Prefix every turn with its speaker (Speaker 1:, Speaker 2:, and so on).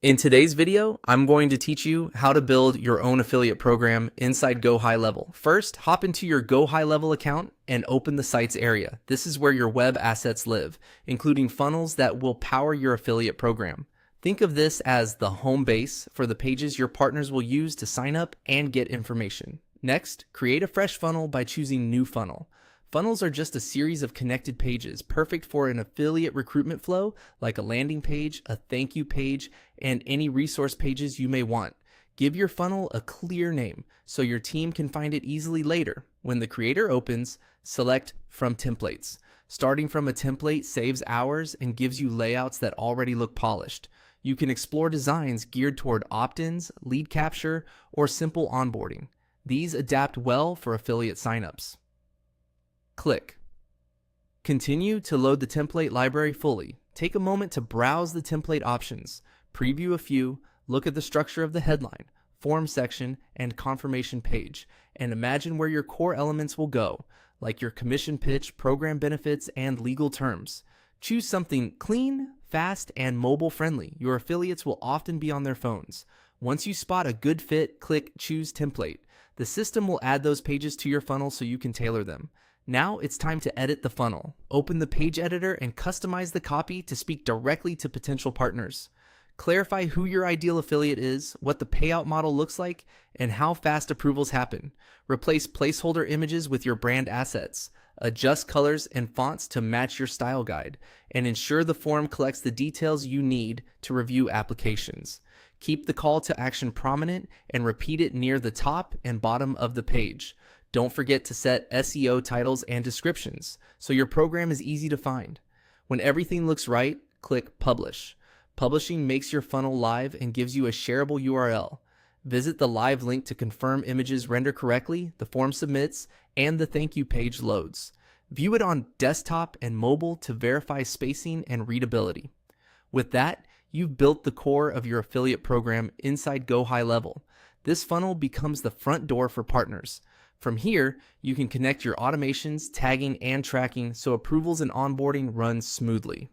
Speaker 1: In today's video, I'm going to teach you how to build your own affiliate program inside GoHighLevel. First, hop into your GoHighLevel account and open the sites area. This is where your web assets live, including funnels that will power your affiliate program. Think of this as the home base for the pages your partners will use to sign up and get information. Next, create a fresh funnel by choosing New Funnel. Funnels are just a series of connected pages, perfect for an affiliate recruitment flow like a landing page, a thank you page, and any resource pages you may want. Give your funnel a clear name so your team can find it easily later. When the creator opens, select from templates. Starting from a template saves hours and gives you layouts that already look polished. You can explore designs geared toward opt-ins, lead capture, or simple onboarding. These adapt well for affiliate signups. Click. Continue to load the template library fully. Take a moment to browse the template options, preview a few, look at the structure of the headline, form section, and confirmation page, and imagine where your core elements will go, like your commission pitch, program benefits, and legal terms. Choose something clean, fast, and mobile-friendly. Your affiliates will often be on their phones. Once you spot a good fit, click Choose Template. The system will add those pages to your funnel so you can tailor them. Now it's time to edit the funnel. Open the page editor and customize the copy to speak directly to potential partners. Clarify who your ideal affiliate is, what the payout model looks like, and how fast approvals happen. Replace placeholder images with your brand assets. Adjust colors and fonts to match your style guide, and ensure the form collects the details you need to review applications. Keep the call to action prominent and repeat it near the top and bottom of the page. Don't forget to set SEO titles and descriptions so your program is easy to find. When everything looks right, click Publish. Publishing makes your funnel live and gives you a shareable URL. Visit the live link to confirm images render correctly, the form submits, and the thank you page loads. View it on desktop and mobile to verify spacing and readability. With that, you've built the core of your affiliate program inside GoHighLevel. This funnel becomes the front door for partners. From here, you can connect your automations, tagging, and tracking so approvals and onboarding run smoothly.